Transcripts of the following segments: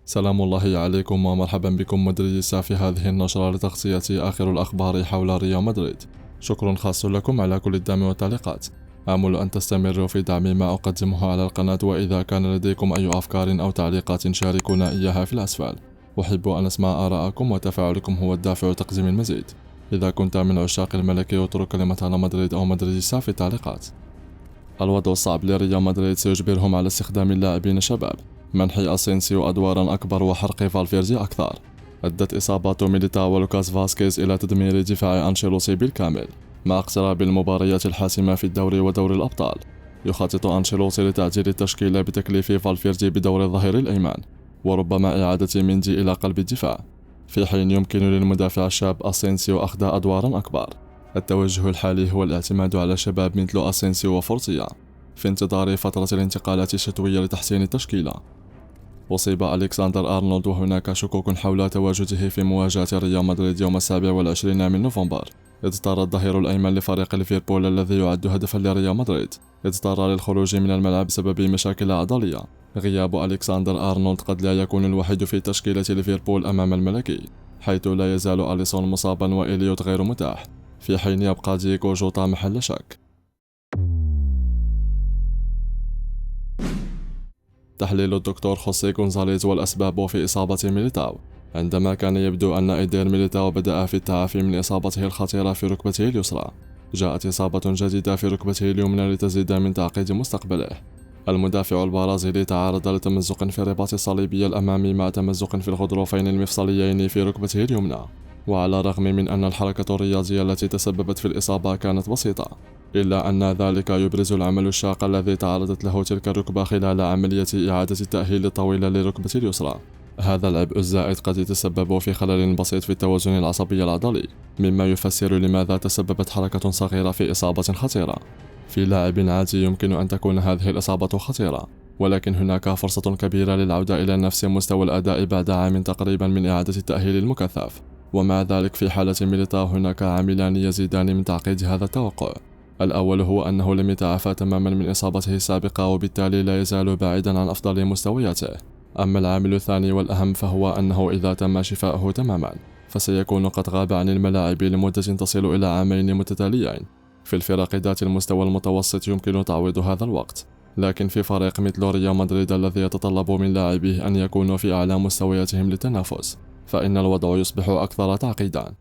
سلام الله عليكم ومرحبا بكم مدريدي في هذه النشرة لتغطية آخر الأخبار حول ريال مدريد. شكر خاص لكم على كل الدعم والتعليقات. آمل أن تستمروا في دعم ما أقدمه على القناة، وإذا كان لديكم أي أفكار أو تعليقات شاركونا إياها في الأسفل. أحب أن أسمع آراءكم، وتفاعلكم هو الدافع لتقديم المزيد. إذا كنت من عشاق الملكي اترك كلمة على مدريد أو مدريديستا في التعليقات. الوضع الصعب لريال مدريد سيجبرهم على استخدام اللاعبين الشباب، منح أسينسيو أدوارا أكبر وحرق فالفيردي أكثر. أدت إصابات ميليتاو ولوكاس فاسكيز إلى تدمير دفاع أنشيلوتي بالكامل، مع اقتراب المباريات الحاسمة في الدوري ودوري الأبطال. يخطط أنشيلوتي لتعديل التشكيلة بتكليف فالفيردي بدور الظهير الأيمن، وربما إعادة ميندي إلى قلب الدفاع، في حين يمكن للمدافع الشاب أسينسيو أخذ أدوارا أكبر. التوجه الحالي هو الاعتماد على شباب مثل أسينسيو وفورتيا في انتظار فترة الانتقالات الشتوية لتحسين التشكيلة. أصيب ألكسندر أرنولد، وهناك شكوك حول تواجده في مواجهة ريال مدريد يوم 27 من نوفمبر. اضطر الظهير الأيمن لفريق ليفربول الذي يعد هدفا لريال مدريد اضطر للخروج من الملعب بسبب مشاكل عضلية. غياب ألكسندر أرنولد قد لا يكون الوحيد في تشكيلة ليفربول أمام الملكي، حيث لا يزال أليسون مصابا وإليوت غير متاح، في حين يبقى دييغو جوتا محل شك. تحليل الدكتور خوسيه غونزاليز والأسباب في إصابة ميليتاو. عندما كان يبدو أن إيدير ميليتاو بدأ في التعافي من إصابته الخطيرة في ركبته اليسرى، جاءت إصابة جديدة في ركبته اليمنى لتزيد من تعقيد مستقبله. المدافع البرازيلي تعرض لتمزق في الرباط الصليبي الأمامي مع تمزق في الغضروفين المفصليين في ركبته اليمنى، وعلى الرغم من أن الحركة الرياضية التي تسببت في الإصابة كانت بسيطة، إلا أن ذلك يبرز العمل الشاق الذي تعرضت له تلك الركبة خلال عملية إعادة التأهيل الطويلة لركبة اليسرى. هذا العبء الزائد قد يتسبب في خلل بسيط في التوازن العصبي العضلي، مما يفسر لماذا تسببت حركة صغيرة في إصابة خطيرة. في لاعب عادي يمكن أن تكون هذه الإصابة خطيرة، ولكن هناك فرصة كبيرة للعودة إلى نفس مستوى الأداء بعد عام تقريبا من إعادة التأهيل المكثف. ومع ذلك في حالة ميليتاو هناك عاملان يزيدان من تعقيد هذا التوقع. الأول هو أنه لم يتعافى تماما من إصابته السابقة، وبالتالي لا يزال بعيدا عن أفضل مستوياته. أما العامل الثاني والأهم فهو أنه إذا تم شفاؤه تماما فسيكون قد غاب عن الملاعب لمدة تصل إلى عامين متتاليين. في الفرق ذات المستوى المتوسط يمكن تعويض هذا الوقت، لكن في فريق مثل ريال مدريد الذي يتطلب من لاعبيه أن يكونوا في أعلى مستوياتهم للتنافس، فإن الوضع يصبح أكثر تعقيدا.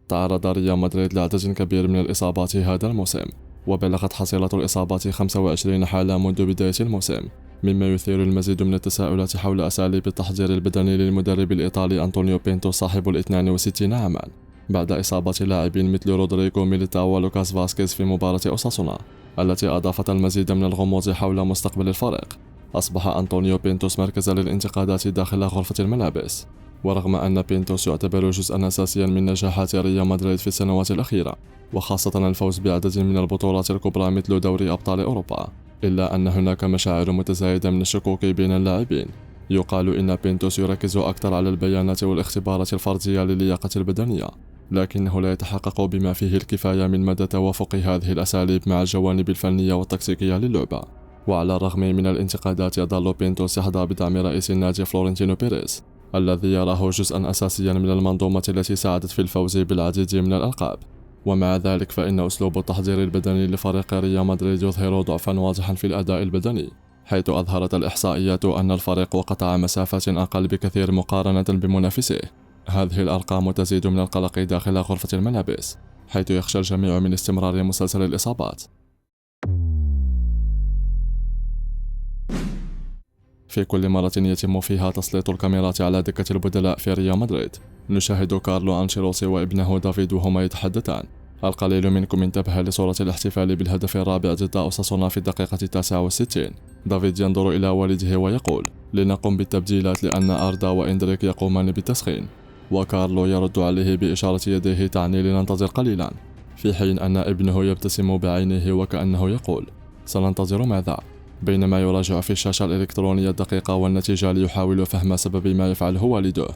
تعرض ريال مدريد لعدد كبير من الإصابات هذا الموسم، وبلغت حصيلة الإصابات 25 حالة منذ بداية الموسم، مما يثير المزيد من التساؤلات حول أساليب التحضير البدني للمدرب الإيطالي أنطونيو بينتو صاحب 62 عاما، بعد إصابة لاعبين مثل رودريغو ميليتاو ولوكاس فاسكيز في مباراة أوساسونا التي أضافت المزيد من الغموض حول مستقبل الفريق. أصبح أنطونيو بينتوس مركزا للانتقادات داخل غرفة الملابس، ورغم أن بينتوس يعتبر جزءا أساسيا من نجاحات ريال مدريد في السنوات الأخيرة، وخاصة الفوز بعدد من البطولات الكبرى مثل دوري أبطال أوروبا، إلا أن هناك مشاعر متزايدة من الشكوك بين اللاعبين. يقال إن بينتوس يركز أكثر على البيانات والاختبارات الفردية للياقة البدنية، لكنه لا يتحقق بما فيه الكفاية من مدى توافق هذه الأساليب مع الجوانب الفنية والتكتيكية للعبة. وعلى الرغم من الانتقادات يظل بينتوس يحظى بدعم رئيس النادي فلورنتينو بيريز، الذي يراه جزءا أساسيا من المنظومة التي ساعدت في الفوز بالعديد من الألقاب. ومع ذلك فإن أسلوب التحضير البدني لفريق ريال مدريد يظهر ضعفا واضحا في الأداء البدني، حيث أظهرت الإحصائيات أن الفريق قطع مسافات أقل بكثير مقارنة بمنافسيه. هذه الأرقام تزيد من القلق داخل غرفة الملابس، حيث يخشى الجميع من استمرار مسلسل الإصابات. في كل مرة يتم فيها تسليط الكاميرات على دكة البدلاء في ريال مدريد، نشاهد كارلو أنشيلوتي وابنه دافيد وهما يتحدثان. القليل منكم انتبه لصورة الاحتفال بالهدف الرابع ضد أوساسونا في الدقيقة 69. دافيد ينظر إلى والده ويقول: لنقم بالتبديلات لأن أردا وإندريك يقومان بالتسخين. وكارلو يرد عليه بإشارة يديه تعني لننتظر قليلا، في حين أن ابنه يبتسم بعينه وكأنه يقول: سننتظر ماذا؟ بينما يراجع في الشاشة الإلكترونية الدقيقة والنتيجة ليحاول فهم سبب ما يفعله والده.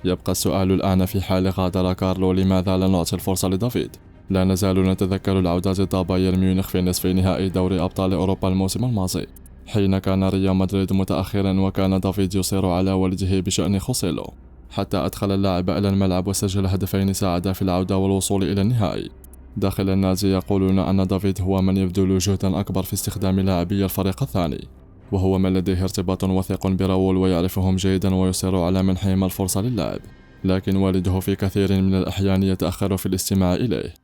يبقى السؤال الآن: في حال غادر كارلو لماذا لا نعطي الفرصة لدافيد؟ لا نزال نتذكر العودة ضد بايرن ميونخ في نصف نهائي دوري أبطال أوروبا الموسم الماضي، حين كان ريال مدريد متأخرا وكان دافيد يصر على ولده بشأن خوسيلو، حتى أدخل اللاعب إلى الملعب وسجل هدفين ساعدا في العودة والوصول إلى النهائي. داخل النادي يقولون أن دافيد هو من يبذل جهدا أكبر في استخدام لاعبي الفريق الثاني، وهو من لديه ارتباط وثيق براول ويعرفهم جيدا ويصر على منحهم الفرصة للعب، لكن والده في كثير من الأحيان يتأخر في الاستماع إليه.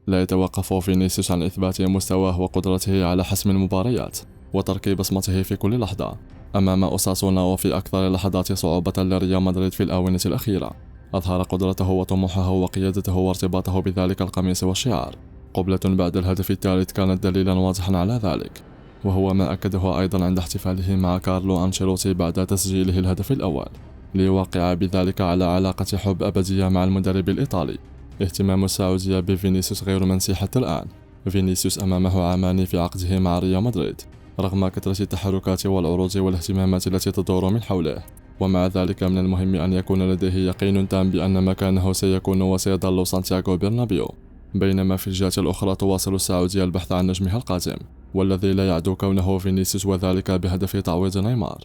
لا يتوقف فينيسيوس عن إثبات مستواه وقدرته على حسم المباريات وترك بصمته في كل لحظة أمام أوساسونا، وفي أكثر اللحظات صعوبة لريال مدريد في الآونة الأخيرة أظهر قدرته وطموحه وقيادته وارتباطه بذلك القميص والشعار. قبلة بعد الهدف الثالث كانت دليلا واضحا على ذلك، وهو ما أكده أيضا عند احتفاله مع كارلو أنشيلوتي بعد تسجيله الهدف الأول، ليوقع بذلك على علاقة حب أبدية مع المدرب الإيطالي. اهتمام السعودية بفينيسيوس غير منسي حتى الآن. فينيسيوس أمامه عامان في عقده مع ريال مدريد رغم كثرة التحركات والعروض والاهتمامات التي تدور من حوله، ومع ذلك من المهم أن يكون لديه يقين تام بأن مكانه سيكون وسيظل سانتياغو برنابيو، بينما في الجهة الأخرى تواصل السعودية البحث عن نجمها القادم والذي لا يعدو كونه فينيسيوس، وذلك بهدف تعويض نيمار.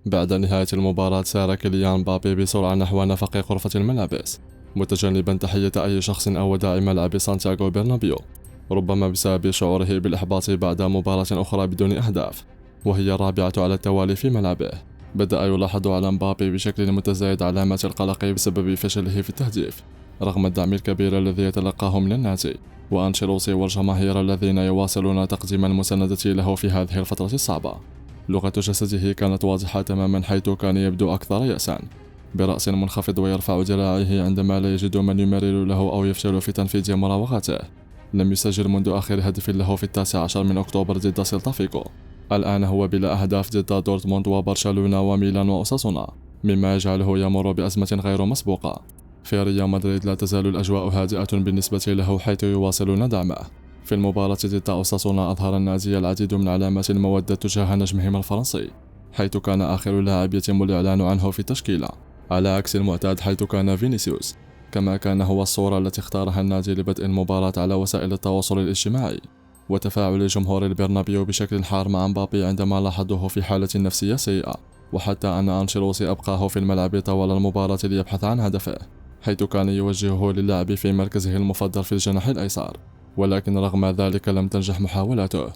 بعد نهاية المباراة سار كيليان مبابي بسرعة نحو نفق غرفة الملابس متجنبا تحية أي شخص أو وداع ملعب سانتياغو برنابيو، ربما بسبب شعوره بالإحباط بعد مباراة أخرى بدون أهداف وهي الرابعة على التوالي في ملعبه. بدأ يلاحظ على مبابي بشكل متزايد علامات القلق بسبب فشله في التهديف رغم الدعم الكبير الذي يتلقاه من النادي وأنشيلوتي والجماهير الذين يواصلون تقديم المساندة له في هذه الفترة الصعبة. لغة جسده كانت واضحة تماما، حيث كان يبدو أكثر يأسا برأس منخفض ويرفع ذراعيه عندما لا يجد من يمرر له أو يفشل في تنفيذ مراوغاته. لم يسجل منذ آخر هدف له في 19 من أكتوبر ضد سيلتا فيغو. الآن هو بلا أهداف ضد دورتموند وبرشلونة وميلان وأوساسونا، مما يجعله يمر بأزمة غير مسبوقة. في ريال مدريد لا تزال الأجواء هادئة بالنسبة له، حيث يواصلون دعمه. في المباراة ضد أوساسونا أظهر النادي العديد من علامات المودة تجاه نجمهم الفرنسي، حيث كان آخر لاعب يتم الإعلان عنه في التشكيلة على عكس المعتاد حيث كان فينيسيوس، كما كان هو الصورة التي اختارها النادي لبدء المباراة على وسائل التواصل الاجتماعي. وتفاعل جمهور البرنابيو بشكل حار مع مبابي عندما لاحظوه في حالة نفسية سيئة، وحتى أن أنشيلوتي أبقاه في الملعب طوال المباراة ليبحث عن هدفه، حيث كان يوجهه للعب في مركزه المفضل في الجناح الأيسر، ولكن رغم ذلك لم تنجح محاولاته.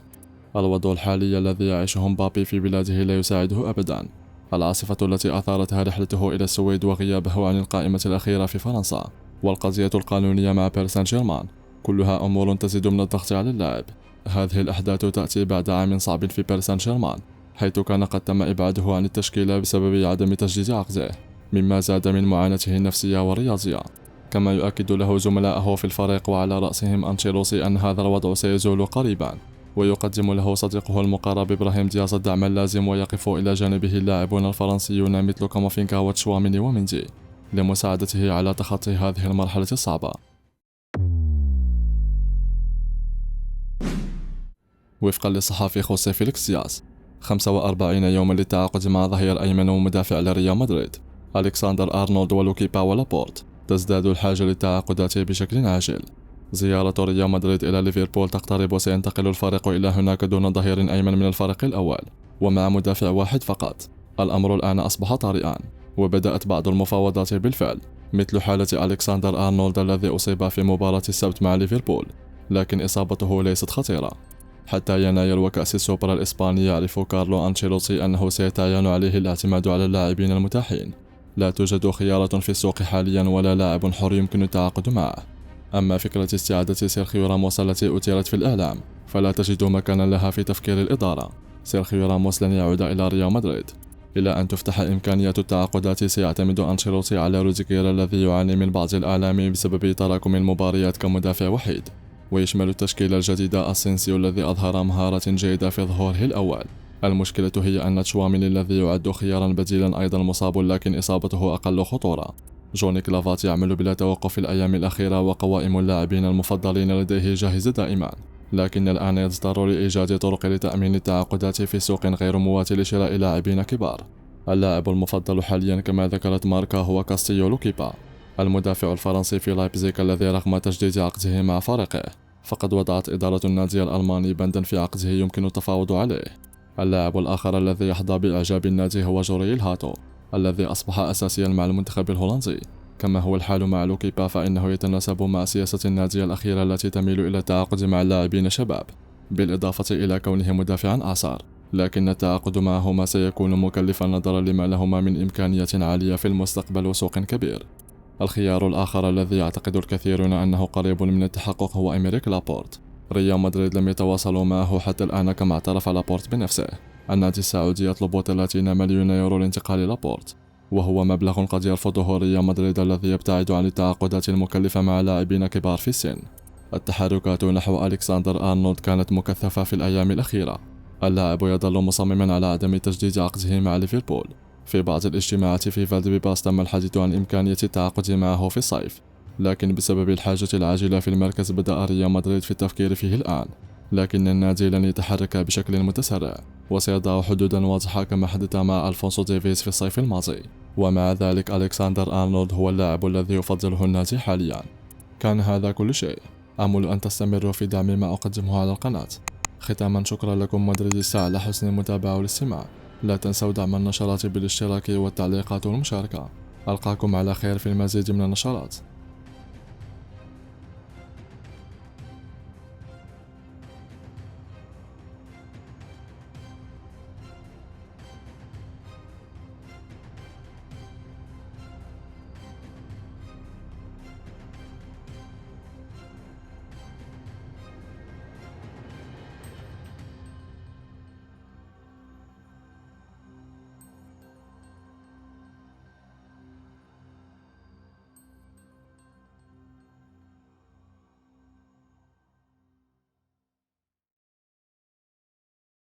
الوضع الحالي الذي يعيشه مبابي في بلاده لا يساعده أبدا. العاصفة التي أثارتها رحلته إلى السويد وغيابه عن القائمة الأخيرة في فرنسا والقضية القانونية مع باريس سان جيرمان كلها أمور تزيد من الضغط على اللاعب. هذه الأحداث تأتي بعد عام صعب في باريس سان جيرمان، حيث كان قد تم إبعاده عن التشكيلة بسبب عدم تجديد عقده، مما زاد من معاناته النفسية والرياضية. كما يؤكد له زملائه في الفريق وعلى رأسهم أنشيلوتي أن هذا الوضع سيزول قريبا، ويقدم له صديقه المقرب إبراهيم دياز الدعم اللازم، ويقف إلى جانبه اللاعبون الفرنسيون مثل كامافينغا وتشواميني وميندي لمساعدته على تخطي هذه المرحلة الصعبة. وفقا للصحفي خوسيه فيليكس دياز، 45 يوما للتعاقد مع ظهير أيمن ومدافع لريال مدريد ألكسندر أرنولد ولوكي باو لابورت. تزداد الحاجة للتعاقدات بشكل عاجل. زيارة ريال مدريد إلى ليفربول تقترب، وسينتقل الفريق إلى هناك دون ظهير أيمن من الفريق الأول ومع مدافع واحد فقط. الأمر الآن أصبح طارئا، وبدأت بعض المفاوضات بالفعل، مثل حالة ألكسندر أرنولد الذي أصيب في مباراة السبت مع ليفربول، لكن إصابته ليست خطيرة. حتى يناير وكأس السوبر الإسباني يعرف كارلو أنشيلوتي أنه سيتعين عليه الاعتماد على اللاعبين المتاحين. لا توجد خيارة في السوق حاليا ولا لاعب حر يمكن التعاقد معه. أما فكرة استعادة سيرخيو راموس التي أثيرت في الإعلام فلا تجد مكانا لها في تفكير الإدارة. سيرخيو راموس لن يعود إلى ريال مدريد. إلى أن تفتح إمكانيات التعاقدات سيعتمد أنشيلوتي على روديغير الذي يعاني من بعض الآلام بسبب تراكم المباريات كمدافع وحيد، ويشمل التشكيلة الجديدة أسينسيو الذي أظهر مهارة جيدة في ظهوره الأول. المشكلة هي أن تشواميني الذي يعد خيارا بديلا أيضا مصاب، لكن إصابته أقل خطورة. جوني كلافات يعمل بلا توقف في الأيام الأخيرة، وقوائم اللاعبين المفضلين لديه جاهزة دائما، لكن الآن يضطر لإيجاد طرق لتأمين التعاقدات في سوق غير مواتي لشراء لاعبين كبار. اللاعب المفضل حاليا كما ذكرت ماركا هو كاستيو لوكيبا، المدافع الفرنسي في لايبزيغ الذي رغم تجديد عقده مع فريقه فقد وضعت إدارة النادي الألماني بندا في عقده يمكن التفاوض عليه. اللاعب الآخر الذي يحظى بإعجاب النادي هو جوريل هاتو الذي أصبح أساسيا مع المنتخب الهولندي. كما هو الحال مع لوكيبا فإنه يتناسب مع سياسة النادي الأخيرة التي تميل إلى التعاقد مع اللاعبين شباب، بالإضافة إلى كونه مدافعا أعصر، لكن التعاقد معهما سيكون مكلفا نظرا لما لهما من إمكانية عالية في المستقبل وسوق كبير. الخيار الآخر الذي يعتقد الكثيرون أنه قريب من التحقق هو إمريك لابورت. ريال مدريد لم يتواصلوا معه حتى الآن كما اعترف لابورت بنفسه. النادي السعودي يطلب 30 مليون يورو لانتقال لابورت، وهو مبلغ قد يرفضه ريال مدريد الذي يبتعد عن التعاقدات المكلفة مع لاعبين كبار في السن. التحركات نحو ألكسندر آرنولد كانت مكثفة في الأيام الأخيرة. اللاعب يظل مصمما على عدم تجديد عقده مع ليفربول. في بعض الاجتماعات في فالديباس تم الحديث عن إمكانية التعاقد معه في الصيف، لكن بسبب الحاجة العاجلة في المركز بدأ ريال مدريد في التفكير فيه الآن، لكن النادي لن يتحرك بشكل متسرع وسيضع حدودا واضحة كما حدث مع ألفونسو ديفيز في الصيف الماضي. ومع ذلك ألكسندر آرنولد هو اللاعب الذي يفضله النادي حاليا. كان هذا كل شيء، آمل أن تستمروا في دعم ما أقدمه على القناة. ختاما شكرا لكم مدريديستا على حسن المتابعة والاستماع. لا تنسوا دعم النشرات بالاشتراك والتعليقات والمشاركة. ألقاكم على خير في المزيد من النشرات.